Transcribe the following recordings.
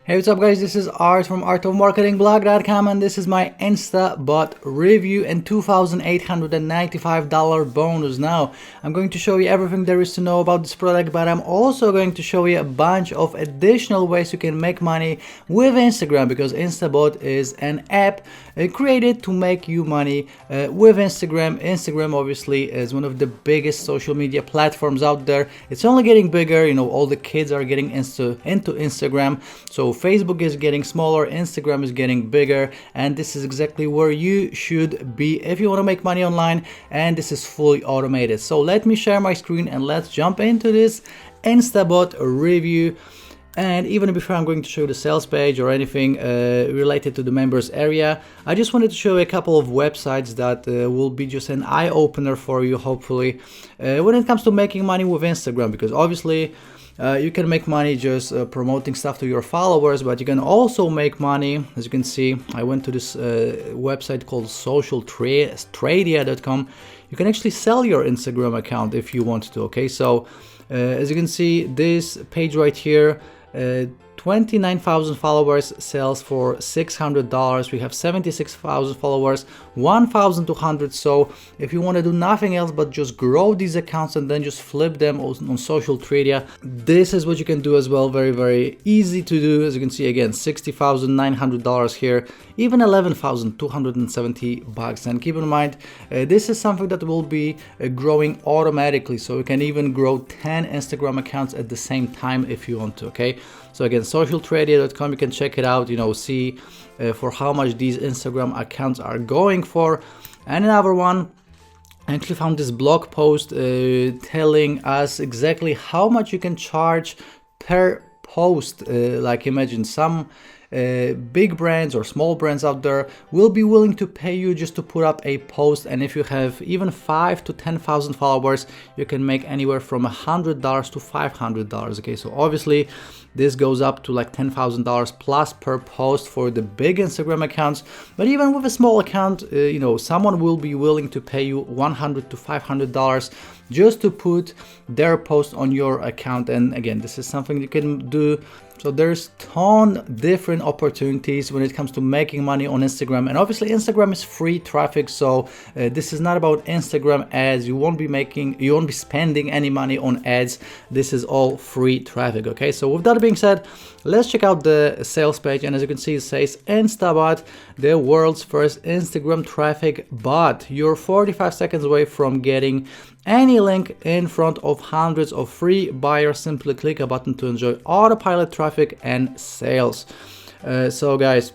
Hey, what's up guys, this is Art from artofmarketingblog.com and this is my InstaBot review and $2,895 bonus. Now, I'm going to show you everything there is to know about this product, but I'm also going to show you a bunch of additional ways you can make money with Instagram, because InstaBot is an app created to make you money with Instagram. Instagram obviously is one of the biggest social media platforms out there. It's only getting bigger, you know, all the kids are getting into Instagram. So Facebook is getting smaller, Instagram is getting bigger, and this is exactly where you should be if you want to make money online, and this is fully automated. So let me share my screen and let's jump into this InstaBot review. And even before I'm going to show the sales page or anything related to the members area, I just wanted to show you a couple of websites that will be just an eye-opener for you, hopefully, when it comes to making money with Instagram, because obviously you can make money just promoting stuff to your followers, but you can also make money. As you can see, I went to this website called socialtradia.com. You can actually sell your Instagram account if you want to, okay? So as you can see, this page right here, 29,000 followers sells for $600. We have 76,000 followers, 1,200. So if you want to do nothing else but just grow these accounts and then just flip them on social media, this is what you can do as well. Very, very easy to do. As you can see, again, $60,900 here, even $11,270. And keep in mind, this is something that will be growing automatically. So you can even grow 10 Instagram accounts at the same time if you want to, okay? So again, socialtradia.com, you can check it out, you know, see for how much these Instagram accounts are going for. And another one, I actually found this blog post telling us exactly how much you can charge per post. Like imagine some big brands or small brands out there will be willing to pay you just to put up a post, and if you have even 5,000 to 10,000 followers, you can make anywhere from $100 to $500. Okay, so obviously this goes up to like $10,000 plus per post for the big Instagram accounts. But even with a small account, you know, someone will be willing to pay you $100 to $500 just to put their post on your account. And again, this is something you can do. So there's ton different opportunities when it comes to making money on Instagram, and obviously Instagram is free traffic. So this is not about Instagram ads. You won't be spending any money on ads. This is all free traffic. Okay, so with that being said, let's check out the sales page. And as you can see, it says InstaBot, the world's first Instagram traffic bot. You're 45 seconds away from getting any link in front of hundreds of free buyers. Simply click a button to enjoy autopilot traffic and sales. So guys,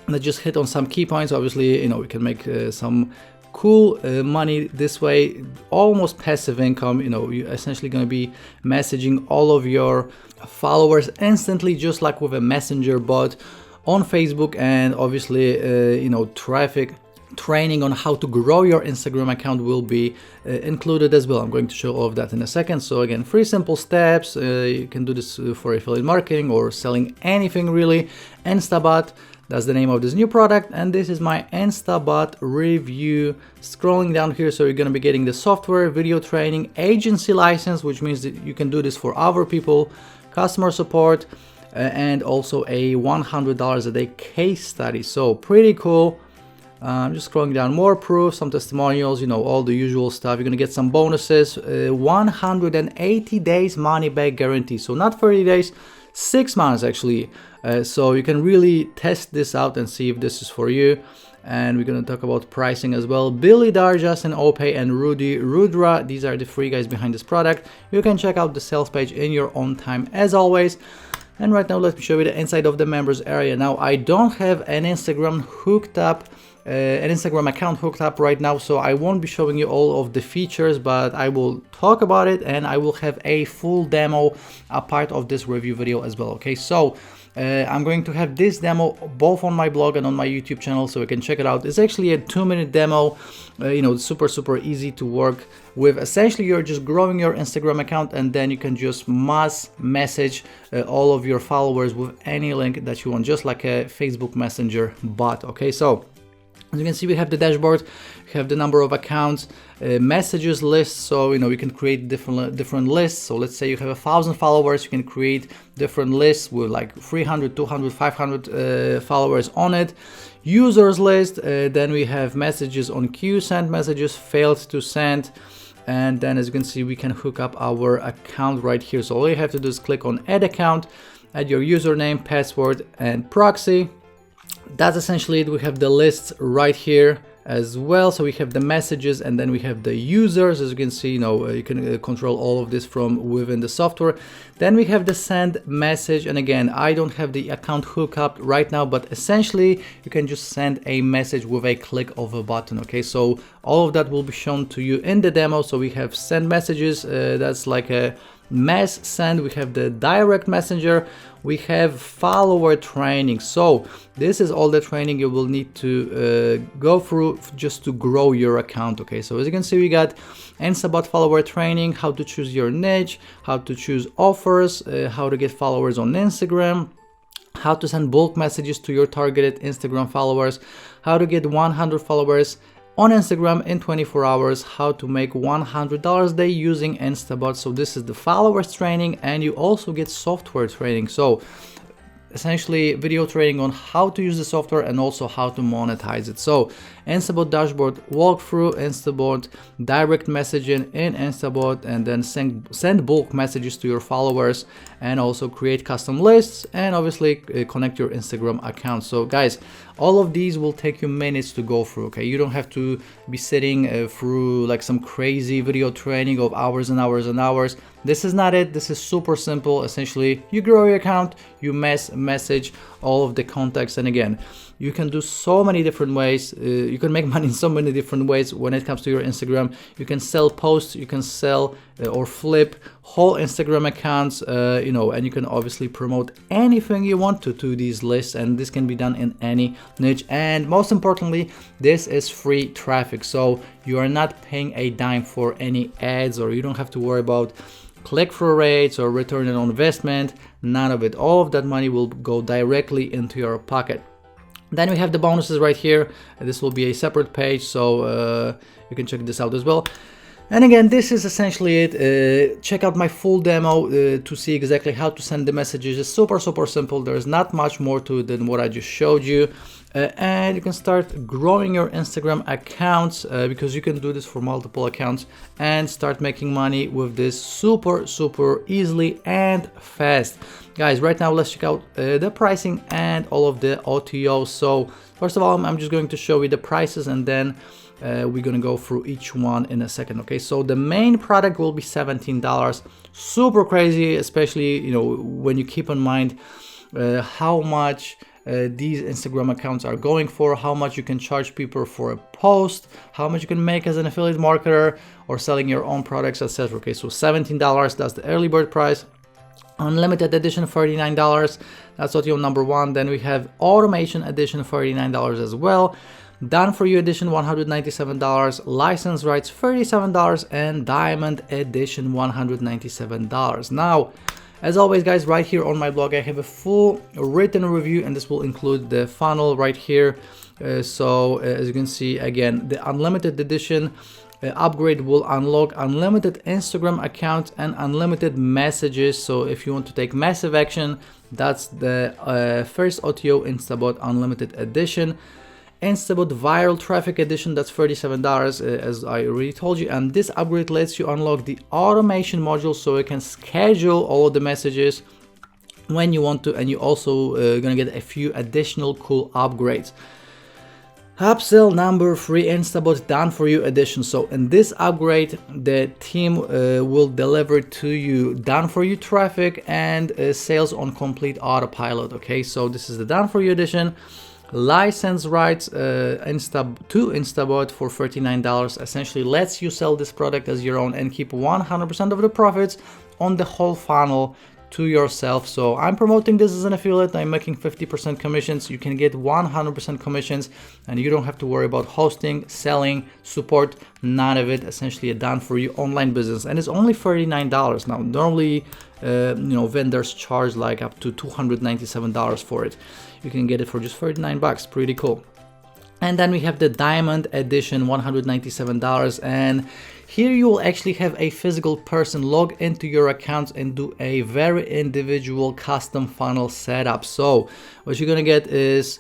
let's just hit on some key points. Obviously, you know, we can make some cool money this way, almost passive income. You know, you're essentially going to be messaging all of your followers instantly, just like with a messenger bot on Facebook. And obviously, you know, training on how to grow your Instagram account will be included as well. I'm going to show all of that in a second. So again, 3 simple steps. You can do this for affiliate marketing or selling anything really. InstaBot, that's the name of this new product, and this is my InstaBot review. Scrolling down here, so you're going to be getting the software, video training, agency license, which means that you can do this for other people, customer support, and also a $100 a day case study. So pretty cool. Just scrolling down, more proof, some testimonials, you know, all the usual stuff. You're gonna get some bonuses, 180 days money back guarantee. So not 30 days, 6 months actually. So you can really test this out and see if this is for you. And we're gonna talk about pricing as well. Billy, Darr, Justin, Opay, and Rudy, Rudra. These are the 3 guys behind this product. You can check out the sales page in your own time as always. And right now, let me show you the inside of the members area. Now, I don't have an Instagram account hooked up right now, so I won't be showing you all of the features, but I will talk about it and I will have a full demo a part of this review video as well. Okay, so I'm going to have this demo both on my blog and on my YouTube channel, so you can check it out. It's actually a 2-minute demo, you know, super easy to work with. Essentially, you're just growing your Instagram account, and then you can just mass message all of your followers with any link that you want, just like a Facebook Messenger bot. Okay, so As you can see, we have the dashboard, we have the number of accounts, messages list. So you can create different lists. So let's say you have 1,000 followers, you can create different lists with like 300, 200, 500 followers on it. Users list, then we have messages on queue, sent messages, failed to send. And then as you can see, we can hook up our account right here. So all you have to do is click on add account, add your username, password, and proxy. That's essentially it. We have the lists right here as well. So we have the messages, and then we have the users. As you can see, you can control all of this from within the software. Then we have the send message, and again, I don't have the account hookup right now, but essentially you can just send a message with a click of a button. Okay, so all of that will be shown to you in the demo. So we have send messages, that's like a mass send. We have the direct messenger, we have follower training. So this is all the training you will need to go through just to grow your account. Okay, so as you can see, we got InstaBot follower training, how to choose your niche, how to choose offers, how to get followers on Instagram, how to send bulk messages to your targeted Instagram followers, how to get 100 followers on Instagram in 24 hours, how to make $100 a day using InstaBot. So this is the followers training, and you also get software training. So essentially video training on how to use the software and also how to monetize it. So InstaBot dashboard walkthrough, InstaBot direct messaging in InstaBot, and then send bulk messages to your followers, and also create custom lists, and obviously connect your Instagram account. So guys, all of these will take you minutes to go through. Okay, you don't have to be sitting through like some crazy video training of hours and hours and hours. This is not it. This is super simple. Essentially, you grow your account, you message all of the contacts, and again, you can do so many different ways. You can make money in so many different ways when it comes to your Instagram. You can sell posts, you can sell or flip whole Instagram accounts, and you can obviously promote anything you want to these lists, and this can be done in any niche. And most importantly, this is free traffic, so you are not paying a dime for any ads, or you don't have to worry about click-through rates or return on investment. None of it. All of that money will go directly into your pocket. Then we have the bonuses right here. This will be a separate page, so you can check this out as well. And again, this is essentially it. Check out my full demo to see exactly how to send the messages. It's super simple. There's not much more to it than what I just showed you. And you can start growing your Instagram accounts because you can do this for multiple accounts and start making money with this super easily and fast. Guys, right now let's check out the pricing and all of the OTOs. So first of all, I'm just going to show you the prices, and then we're gonna go through each one in a second. Okay, so the main product will be $17. Super crazy, especially when you keep in mind how much these Instagram accounts are going for, how much you can charge people for a post, how much you can make as an affiliate marketer or selling your own products, etc. Okay, so $17, that's the early bird price. Unlimited edition $39, that's OTO number one. Then we have automation edition $39 as well. Done for you edition $197, license rights $37, and diamond edition $197. Now, as always guys, right here on my blog I have a full written review, and this will include the funnel right here. So as you can see, again, the unlimited edition upgrade will unlock unlimited Instagram accounts and unlimited messages. So if you want to take massive action, that's the first OTO InstaBot unlimited edition. InstaBot viral traffic edition, that's $37 as I already told you, and this upgrade lets you unlock the automation module so you can schedule all of the messages when you want to, and you also gonna get a few additional cool upgrades. Upsell number 3, InstaBot done for you edition. So in this upgrade, the team will deliver to you done for you traffic and sales on complete autopilot. Okay, so this is the done for you edition. License rights to InstaBot for $39 essentially lets you sell this product as your own and keep 100% of the profits on the whole funnel to yourself. So I'm promoting this as an affiliate. I'm making 50% commissions. You can get 100% commissions, and you don't have to worry about hosting, selling, support, none of it. Essentially a done for you online business, and it's only $39. Now normally vendors charge like up to $297 for it. You can get it for just $39, pretty cool. And then we have the Diamond Edition, $197, and here you will actually have a physical person log into your accounts and do a very individual custom funnel setup. So what you're gonna get is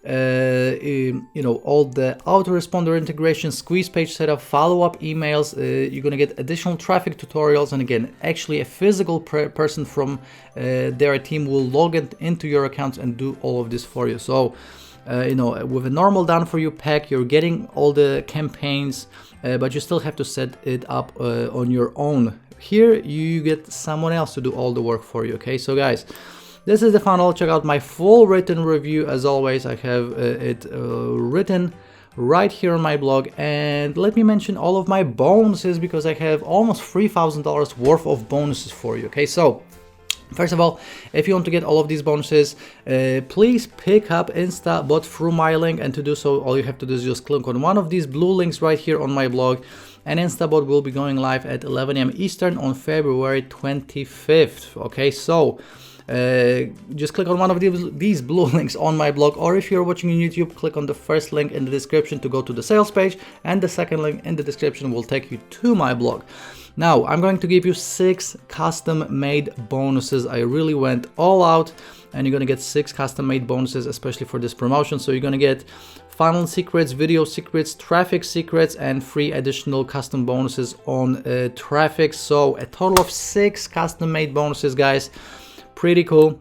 all the autoresponder integration, squeeze page setup, follow-up emails. You're gonna get additional traffic tutorials, and again, actually a physical person from their team will log into your accounts and do all of this for you. So with a normal done for you pack, you're getting all the campaigns, but you still have to set it up on your own. Here you get someone else to do all the work for you. Okay, so guys, this is the funnel. Check out my full written review. As always, I have it written right here on my blog. And let me mention all of my bonuses, because I have almost $3,000 worth of bonuses for you. Okay, so first of all, if you want to get all of these bonuses, please pick up InstaBot through my link. And to do so, all you have to do is just click on one of these blue links right here on my blog. And InstaBot will be going live at 11 a.m. Eastern on February 25th. Okay, so just click on one of these blue links on my blog, or if you're watching on YouTube, click on the first link in the description to go to the sales page, and the second link in the description will take you to my blog. Now, I'm going to give you 6 custom-made bonuses. I really went all out, and you're going to get 6 custom-made bonuses, especially for this promotion. So you're going to get funnel secrets, video secrets, traffic secrets, and 3 additional custom bonuses on traffic. So a total of 6 custom-made bonuses, guys. Pretty cool.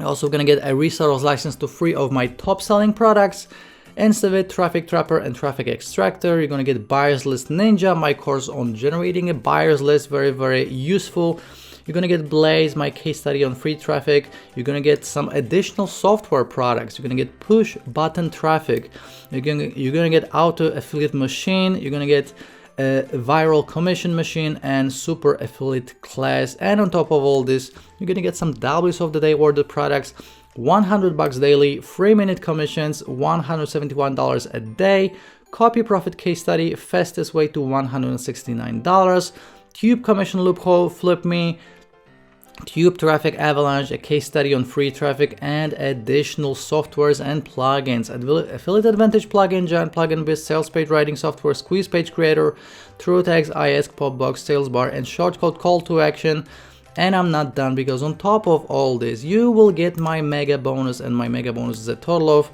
You're also going to get a reseller's license to 3 of my top-selling products: InstaBot, Traffic Trapper, and Traffic Extractor. You're going to get Buyers List Ninja, my course on generating a buyer's list, very, very useful. You're going to get Blaze, my case study on free traffic. You're going to get some additional software products. You're going to get push button traffic. You're going to get Auto Affiliate Machine. You're going to get a viral commission machine and super affiliate class. And on top of all this, you're going to get some W's of the day awarded products: $100 daily, 3-minute commissions, $171 a day, copy profit case study, fastest way to $169, tube commission loophole, flip me, tube traffic avalanche, a case study on free traffic, and additional softwares and plugins: Affiliate Advantage plugin, Giant Plugin Biz, Sales Page Writing Software, Squeeze Page Creator, True Tags, IS, Popbox, Sales Bar, and Shortcode Call to Action. And I'm not done, because on top of all this, you will get my mega bonus, and my mega bonus is a total of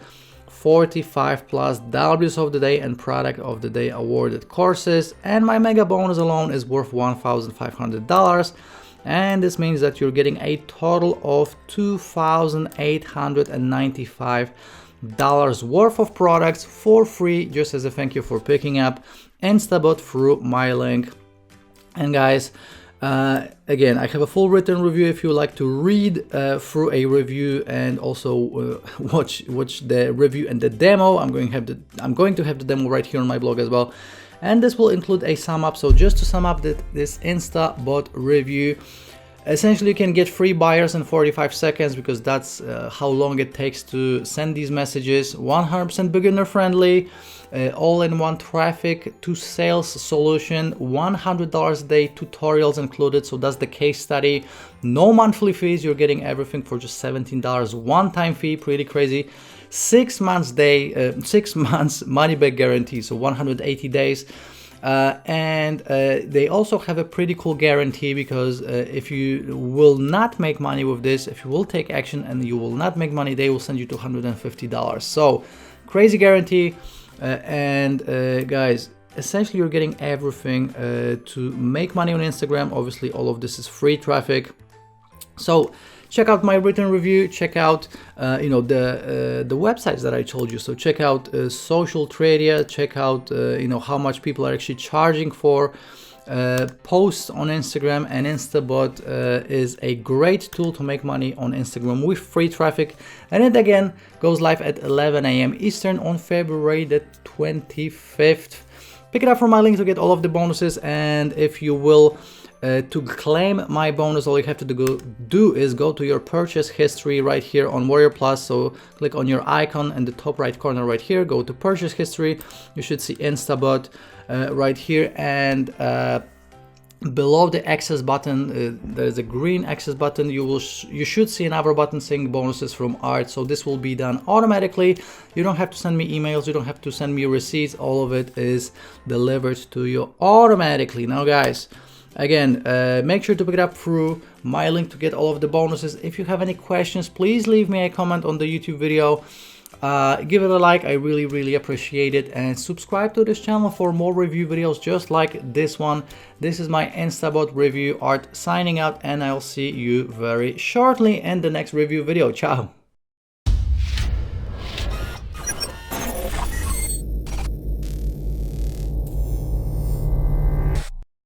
45 plus W's of the day and product of the day awarded courses. And my mega bonus alone is worth $1,500. And this means that you're getting a total of $2,895 worth of products for free, just as a thank you for picking up InstaBot through my link. And guys, again, I have a full written review if you like to read through a review and also watch the review and the demo. I'm going to have the demo right here on my blog as well. And this will include a sum up. So just to sum up this InstaBot review, essentially you can get free buyers in 45 seconds, because that's how long it takes to send these messages. 100% beginner friendly, all-in-one traffic to sales solution, $100 a day, tutorials included. So that's the case study. No monthly fees. You're getting everything for just $17 one-time fee. Pretty crazy. 6 months money back guarantee, so 180 days. And they also have a pretty cool guarantee, because if you will not make money with this, if you will take action and you will not make money, they will send you $250. So crazy guarantee. Guys, essentially you're getting everything to make money on Instagram. Obviously all of this is free traffic. So check out my written review, check out the websites that I told you. So check out Social Tradia, check out how much people are actually charging for posts on Instagram. And InstaBot is a great tool to make money on Instagram with free traffic. And it again goes live at 11 a.m. Eastern on February the 25th. Pick it up from my link to get all of the bonuses. And if you will to claim my bonus, all you have to do is go to your purchase history right here on Warrior Plus. So click on your icon in the top right corner right here, go to purchase history. You should see InstaBot right here, and below the access button, there is a green access button. You should see another button saying bonuses from art. So this will be done automatically. You don't have to send me emails, you don't have to send me receipts. All of it is delivered to you automatically. Now guys, again, make sure to pick it up through my link to get all of the bonuses. If you have any questions, please leave me a comment on the YouTube video. Give it a like, I really appreciate it, and subscribe to this channel for more review videos just like this one. This is my InstaBot review art signing out, and I'll see you very shortly in the next review video. Ciao.